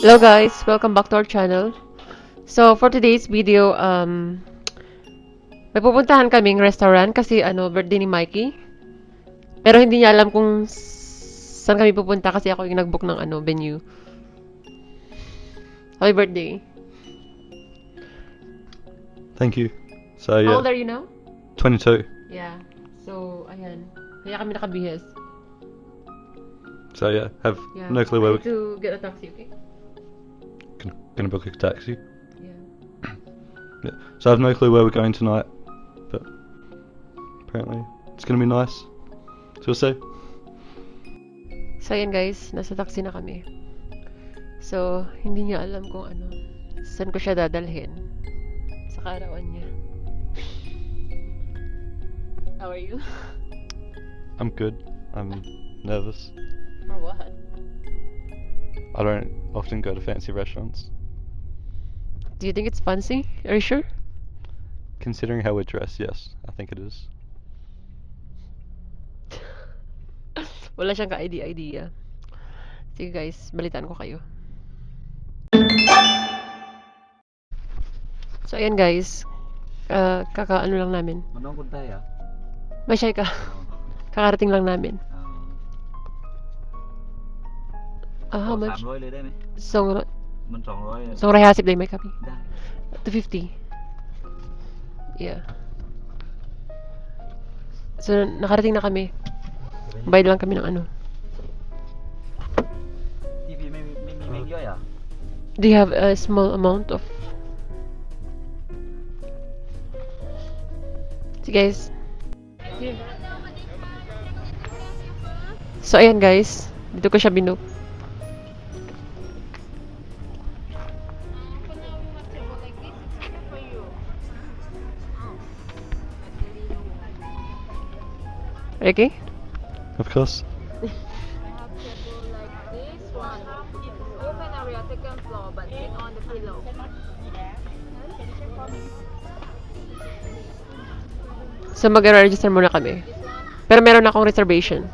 Hello guys, welcome back to our channel. So for today's video, may pupuntahan kaming restaurant kasi birthday ni Mikey. Pero hindi niya alam kung saan kami pupunta kasi ako yung nag-book ng venue. Happy birthday. Thank you. So How yeah, old are you now? 22. Yeah. So ayan. Kaya kami nakabihis. So yeah, have Yeah. no clue I where need to get a taxi, okay? we're gonna book a taxi. Yeah. Yeah. So I have no clue where we're going tonight, but apparently it's gonna be nice. So we'll see. So ayan guys, nasa taxi na kami. So, hindi niya alam kung saan ko siya dadalhin sa kaarawan niya. How are you? I'm good. I'm nervous. For what? I don't often go to fancy restaurants. Do you think it's fancy? Are you sure? Considering how we're dressed, yes, I think it is. Wala siyang ka-idea. Sige guys, balitaan ko kayo. So ayan guys, kakaano lang namin. Manong kung tayo? May shy ka. Kakarating lang namin. How much? 300 เลยได้ไหม มัน200 250 day may copy. ได้ 250. Yeah. So nakarating na kami. Bayad lang kami ng TV ไม่มีเม้งย่อยอ่ะ Do you have a small amount of... So guys. So ayan guys. Dito ko siya binook. Okay? Of course. I have table like this one. Open area, second floor, but sit on the pillow. So mag-register muna kami. Pero meron akong reservation.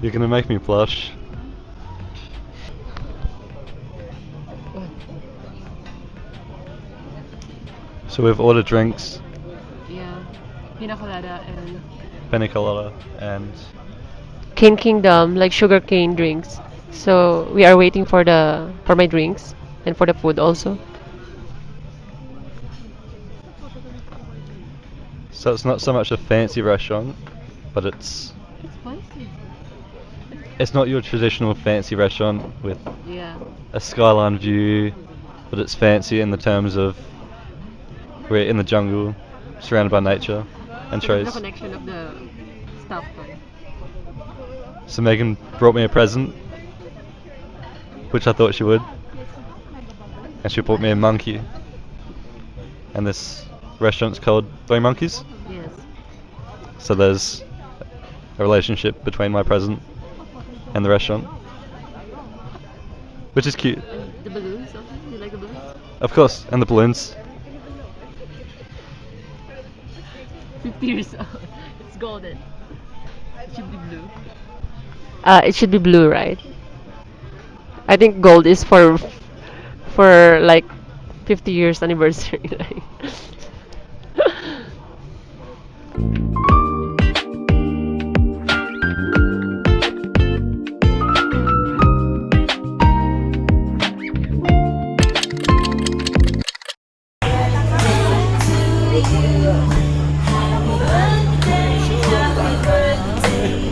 You're gonna make me blush. So we've ordered drinks, Yeah. Pina colada and pina colada, and Cane Kingdom, like sugar cane drinks. So we are waiting for my drinks. And for the food also. So it's not so much a fancy restaurant, but it's spicy. not your traditional fancy restaurant with Yeah. a skyline view, but it's fancy in the terms of we're in the jungle, surrounded by nature and So there's trees. no connection of the stuff. So Megan brought me a present, which I thought she would, and she brought me a monkey. And this restaurant's called Three Monkeys, Yes. so there's a relationship between my present and the restaurant, which is cute. And the balloons also? Do you like the balloons? Of course, and the balloons. 50 years old. It's golden. It should be blue. It should be blue, right? I think gold is for like 50 years anniversary. Right?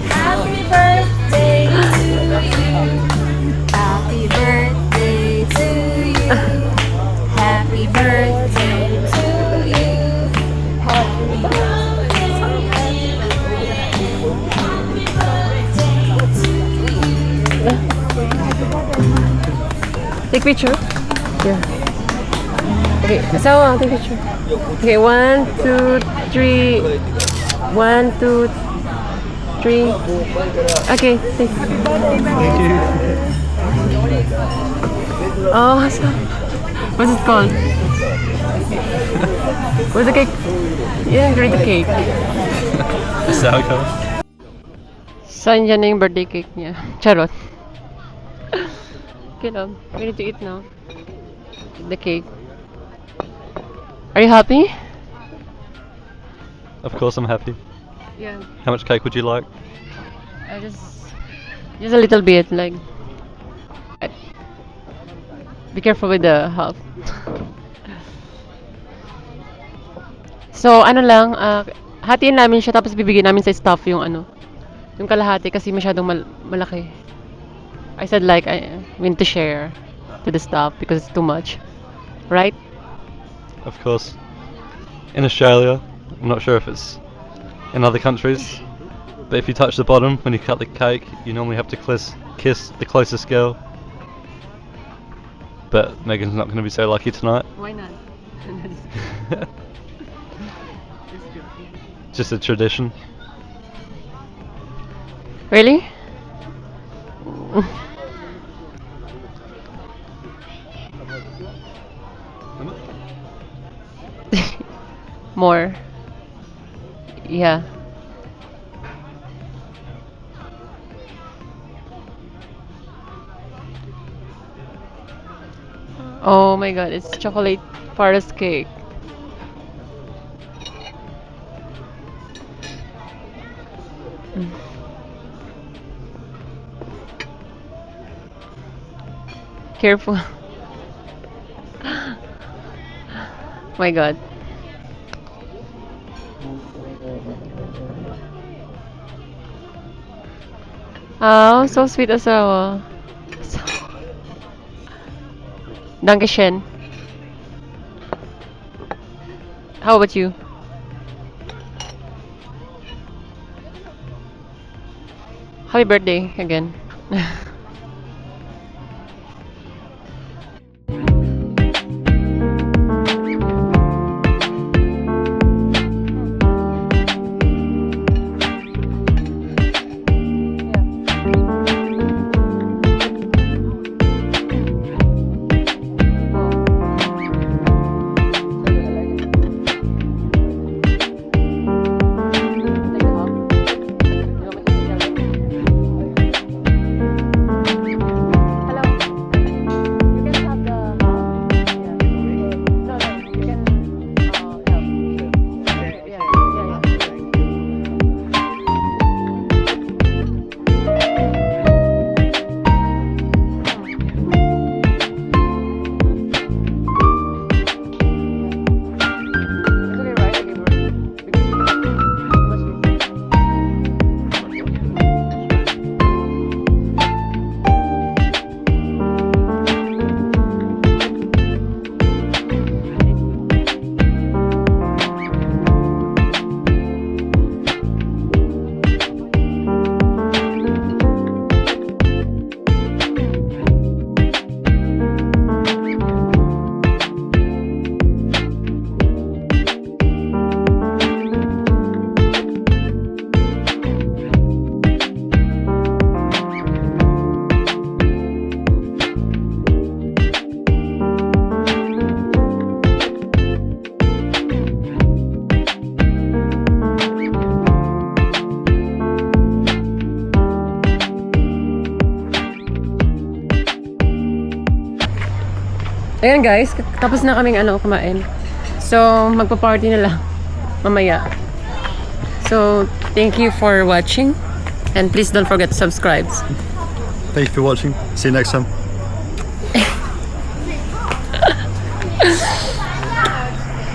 Happy birthday to you. Happy birthday to you. Happy birthday to you. Happy Take picture. Yeah. Okay, so take picture. Okay, 1, 2, 3. 1, 2, 3. Okay, thank you. Oh, so what's it called? What's the cake? Yeah, read the cake. Sourdough. So, andyan na yung birthday cake niya. Charot. Okay lang. We need to eat now. The cake. Are you happy? Of course I'm happy. Yeah. How much cake would you like? I just a little bit, like. Be careful with the half. So, ano lang, hatiin namin siya tapos bibigyan namin sa staff yung yung kalahati kasi masyadong malaki. I said like, we need to share to the staff because it's too much. Right? Of course. In Australia, I'm not sure if it's in other countries, but if you touch the bottom when you cut the cake, you normally have to kiss the closest girl. But Megan's not going to be so lucky tonight. Why not? Just a tradition. Really? More. Yeah. Oh my god, it's chocolate forest cake. Mm. Careful. My god. Oh, so sweet asawa. So... Dankeschön. How about you? Happy birthday again. Ayan guys, tapos na kaming kumain. So, magpa-party na lang mamaya. So, thank you for watching. And please don't forget to subscribe. Thank you for watching. See you next time.